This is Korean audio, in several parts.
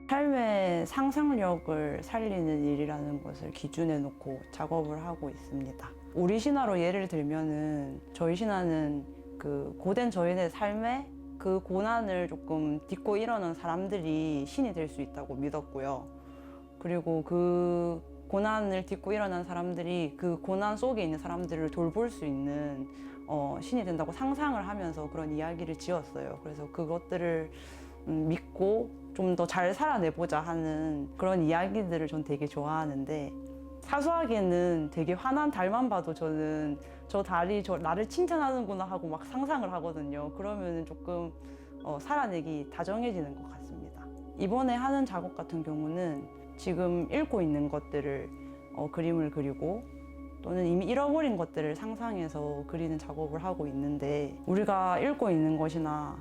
삶의 상상력을 살리는 일이라는 것을 기준에 놓고 작업을 하고 있습니다. 우리 신화로 예를 들면은 저희 신화는 그 고된 저희의 삶에 그 고난을 조금 딛고 일어난 사람들이 신이 될 수 있다고 믿었고요. 그리고 그 고난을 딛고 일어난 사람들이 그 고난 속에 있는 사람들을 돌볼 수 있는 신이 된다고 상상을 하면서 그런 이야기를 지었어요. 그래서 그것들을 믿고 좀 더 잘 살아내보자 하는 그런 이야기들을 전 되게 좋아하는데, 사소하게는 되게 환한 달만 봐도 저는 저 달이 나를 칭찬하는구나 하고 막 상상을 하거든요. 그러면은 조금 살아내기 다정해지는 것 같습니다. 이번에 하는 작업 같은 경우는 지금 읽고 있는 것들을 그림을 그리고 또는 이미 잃어버린 것들을 상상해서 그리는 작업을 하고 있는데, 우리가 읽고 있는 것이나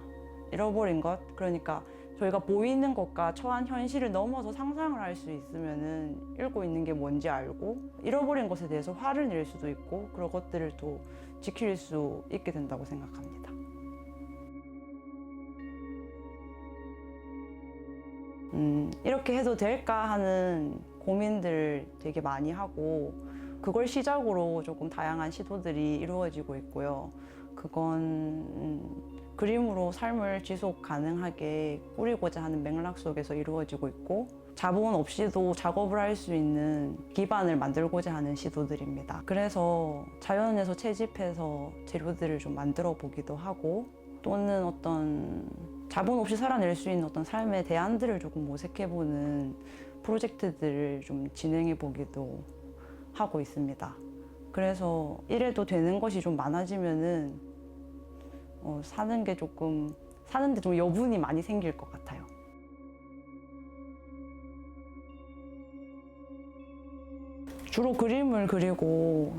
잃어버린 것, 그러니까 저희가 보이는 것과 처한 현실을 넘어서 상상을 할 수 있으면은 읽고 있는 게 뭔지 알고 잃어버린 것에 대해서 화를 낼 수도 있고 그런 것들을 또 지킬 수 있게 된다고 생각합니다. 이렇게 해도 될까 하는 고민들을 되게 많이 하고, 그걸 시작으로 조금 다양한 시도들이 이루어지고 있고요. 그건 그림으로 삶을 지속 가능하게 꾸리고자 하는 맥락 속에서 이루어지고 있고, 자본 없이도 작업을 할 수 있는 기반을 만들고자 하는 시도들입니다. 그래서 자연에서 채집해서 재료들을 좀 만들어 보기도 하고, 또는 어떤 자본 없이 살아낼 수 있는 어떤 삶의 대안들을 조금 모색해보는 프로젝트들을 좀 진행해 보기도 하고 있습니다. 그래서 이래도 되는 것이 좀 많아지면은 사는데 좀 여분이 많이 생길 것 같아요. 주로 그림을 그리고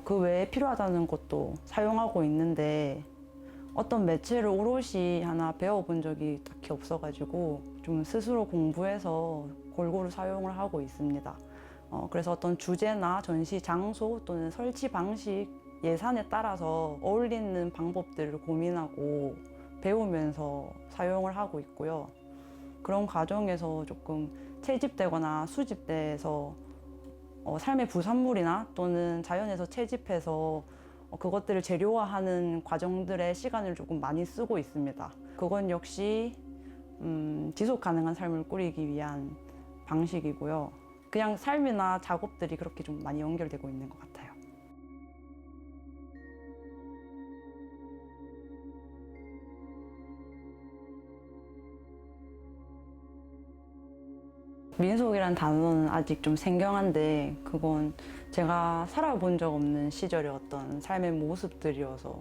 그 외에 필요하다는 것도 사용하고 있는데, 어떤 매체를 오롯이 하나 배워본 적이 딱히 없어가지고 좀 스스로 공부해서 골고루 사용을 하고 있습니다. 그래서 어떤 주제나 전시 장소 또는 설치 방식, 예산에 따라서 어울리는 방법들을 고민하고 배우면서 사용을 하고 있고요. 그런 과정에서 조금 채집되거나 수집돼서 삶의 부산물이나 또는 자연에서 채집해서 그것들을 재료화하는 과정들의 시간을 조금 많이 쓰고 있습니다. 그건 역시 지속 가능한 삶을 꾸리기 위한 방식이고요. 그냥 삶이나 작업들이 그렇게 좀 많이 연결되고 있는 것 같아요. 민속이란 단어는 아직 좀 생경한데, 그건 제가 살아본 적 없는 시절의 어떤 삶의 모습들이어서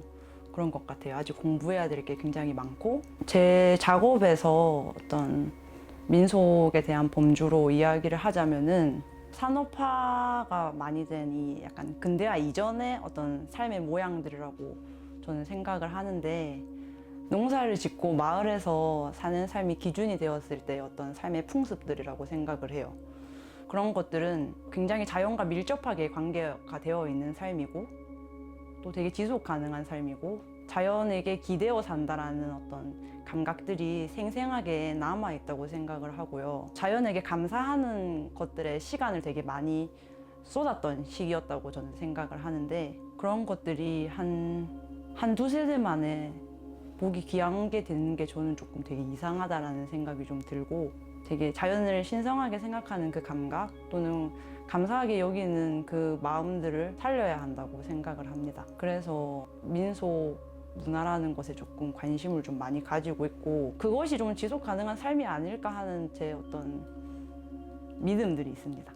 그런 것 같아요. 아직 공부해야 될 게 굉장히 많고, 제 작업에서 어떤 민속에 대한 범주로 이야기를 하자면은 산업화가 많이 된 이 약간 근대화 이전의 어떤 삶의 모양들이라고 저는 생각을 하는데, 농사를 짓고 마을에서 사는 삶이 기준이 되었을 때 어떤 삶의 풍습들이라고 생각을 해요. 그런 것들은 굉장히 자연과 밀접하게 관계가 되어 있는 삶이고, 또 되게 지속 가능한 삶이고, 자연에게 기대어 산다라는 어떤 감각들이 생생하게 남아 있다고 생각을 하고요. 자연에게 감사하는 것들에 시간을 되게 많이 쏟았던 시기였다고 저는 생각을 하는데, 그런 것들이 한 두세 대 만에 보기 귀한 게 되는 게 저는 조금 되게 이상하다라는 생각이 좀 들고, 되게 자연을 신성하게 생각하는 그 감각 또는 감사하게 여기는 그 마음들을 살려야 한다고 생각을 합니다. 그래서 민속 문화라는 것에 조금 관심을 좀 많이 가지고 있고, 그것이 좀 지속 가능한 삶이 아닐까 하는 제 어떤 믿음들이 있습니다.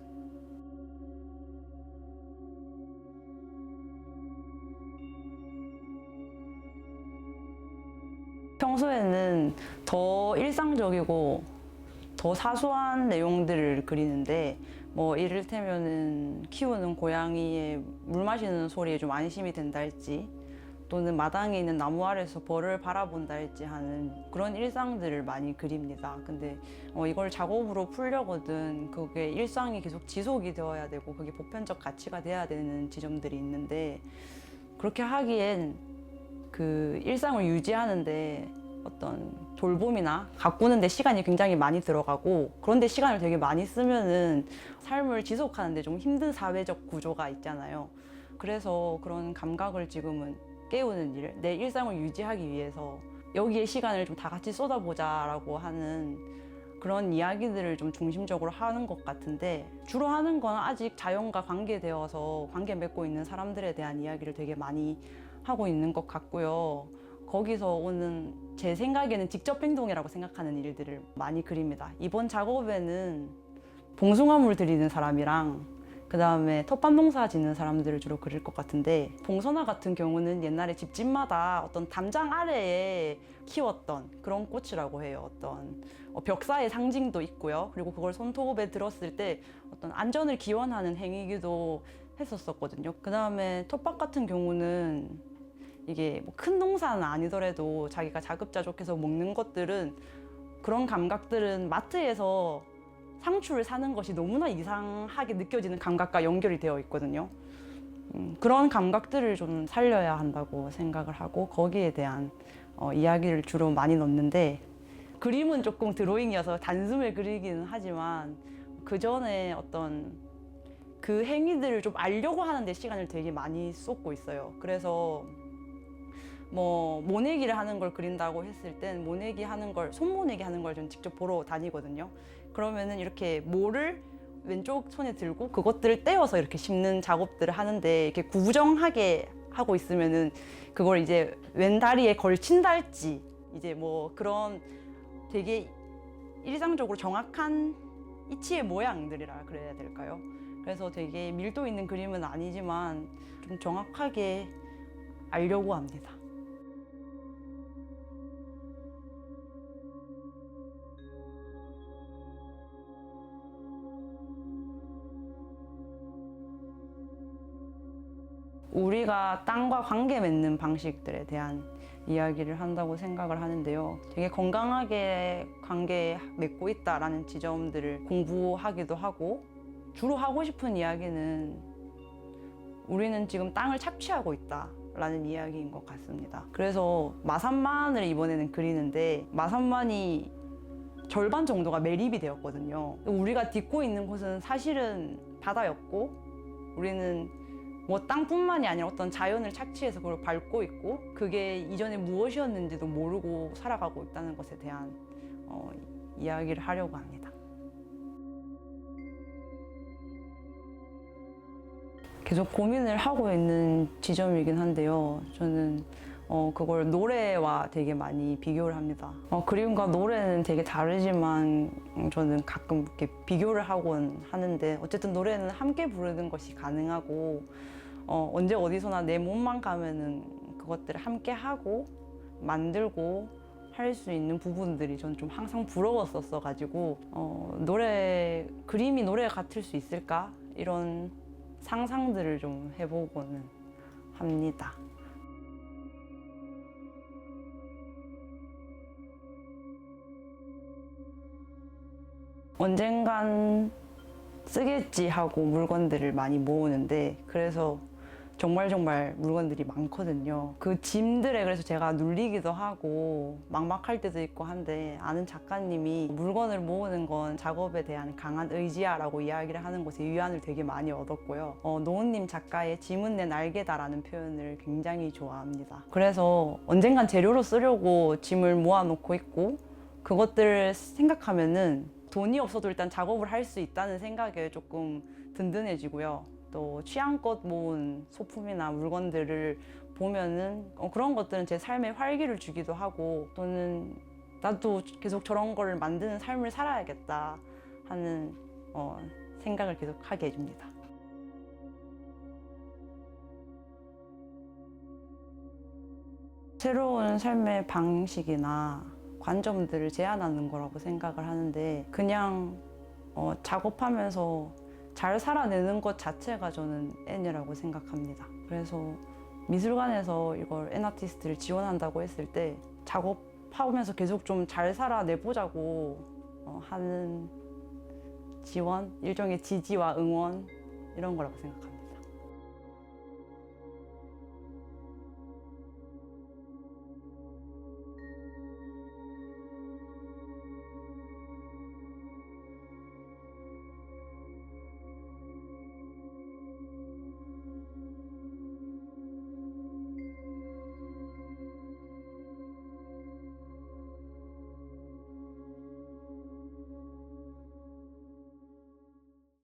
평소에는 더 일상적이고 더 사소한 내용들을 그리는데, 뭐 이를테면은 키우는 고양이의 물 마시는 소리에 좀 안심이 된다 할지, 또는 마당에 있는 나무 아래서 벌을 바라본다 할지 하는 그런 일상들을 많이 그립니다. 근데 이걸 작업으로 풀려거든 그게 일상이 계속 지속이 되어야 되고 그게 보편적 가치가 돼야 되는 지점들이 있는데, 그렇게 하기엔 그 일상을 유지하는데 어떤 돌봄이나 가꾸는 데 시간이 굉장히 많이 들어가고, 그런데 시간을 되게 많이 쓰면은 삶을 지속하는 데 좀 힘든 사회적 구조가 있잖아요. 그래서 그런 감각을 지금은 깨우는 일, 내 일상을 유지하기 위해서 여기에 시간을 좀 다 같이 쏟아보자라고 하는 그런 이야기들을 좀 중심적으로 하는 것 같은데, 주로 하는 건 아직 자연과 관계되어서 관계 맺고 있는 사람들에 대한 이야기를 되게 많이 하고 있는 것 같고요. 거기서 오는 제 생각에는 직접 행동이라고 생각하는 일들을 많이 그립니다. 이번 작업에는 봉숭아물 들이는 사람이랑 그 다음에 텃밭 농사 짓는 사람들을 주로 그릴 것 같은데, 봉선화 같은 경우는 옛날에 집집마다 어떤 담장 아래에 키웠던 그런 꽃이라고 해요. 어떤 벽사의 상징도 있고요. 그리고 그걸 손톱에 들었을 때 어떤 안전을 기원하는 행위기도 했었거든요. 그 다음에 텃밭 같은 경우는 이게 뭐 큰 농사는 아니더라도 자기가 자급자족해서 먹는 것들은, 그런 감각들은 마트에서 상추를 사는 것이 너무나 이상하게 느껴지는 감각과 연결이 되어 있거든요. 그런 감각들을 좀 살려야 한다고 생각을 하고, 거기에 대한 이야기를 주로 많이 넣는데, 그림은 조금 드로잉이어서 단숨에 그리기는 하지만 그 전에 어떤 그 행위들을 좀 알려고 하는데 시간을 되게 많이 쏟고 있어요. 그래서 뭐 모내기를 하는 걸 그린다고 했을 땐 모내기 하는 걸, 손모내기 하는 걸 좀 직접 보러 다니거든요. 그러면은 이렇게 모를 왼쪽 손에 들고 그것들을 떼어서 이렇게 심는 작업들을 하는데, 이렇게 구부정하게 하고 있으면은 그걸 이제 왼다리에 걸친다 할지, 이제 뭐 그런 되게 일상적으로 정확한 이치의 모양들이라 그래야 될까요? 그래서 되게 밀도 있는 그림은 아니지만 좀 정확하게 알려고 합니다. 우리가 땅과 관계 맺는 방식들에 대한 이야기를 한다고 생각을 하는데요. 되게 건강하게 관계 맺고 있다라는 지점들을 공부하기도 하고, 주로 하고 싶은 이야기는 우리는 지금 땅을 착취하고 있다라는 이야기인 것 같습니다. 그래서 마산만을 이번에는 그리는데, 마산만이 절반 정도가 매립이 되었거든요. 우리가 딛고 있는 곳은 사실은 바다였고, 우리는 뭐 땅뿐만이 아니라 어떤 자연을 착취해서 그걸 밟고 있고, 그게 이전에 무엇이었는지도 모르고 살아가고 있다는 것에 대한 이야기를 하려고 합니다. 계속 고민을 하고 있는 지점이긴 한데요. 저는 그걸 노래와 되게 많이 비교를 합니다. 그림과 노래는 되게 다르지만 저는 가끔 이렇게 비교를 하곤 하는데, 어쨌든 노래는 함께 부르는 것이 가능하고, 언제 어디서나 내 몸만 가면은 그것들을 함께 하고 만들고 할 수 있는 부분들이 전 좀 항상 부러웠었어 가지고, 그림이 노래가 같을 수 있을까? 이런 상상들을 좀 해보고는 합니다. 언젠간 쓰겠지 하고 물건들을 많이 모으는데, 그래서 정말 물건들이 많거든요. 그 짐들에 그래서 제가 눌리기도 하고 막막할 때도 있고 한데, 아는 작가님이 물건을 모으는 건 작업에 대한 강한 의지야라고 이야기를 하는 것에 위안을 되게 많이 얻었고요. 노은님 작가의 짐은 내 날개다라는 표현을 굉장히 좋아합니다. 그래서 언젠간 재료로 쓰려고 짐을 모아놓고 있고, 그것들을 생각하면은 돈이 없어도 일단 작업을 할 수 있다는 생각에 조금 든든해지고요. 또 취향껏 모은 소품이나 물건들을 보면은 그런 것들은 제 삶에 활기를 주기도 하고, 또는 나도 계속 저런 걸 만드는 삶을 살아야겠다 하는 생각을 계속 하게 해줍니다. 새로운 삶의 방식이나 관점들을 제안하는 거라고 생각을 하는데, 그냥 작업하면서 잘 살아내는 것 자체가 저는 N이라고 생각합니다. 그래서 미술관에서 이걸 N아티스트를 지원한다고 했을 때 작업하면서 계속 좀 잘 살아내보자고 하는 지원, 일종의 지지와 응원, 이런 거라고 생각합니다.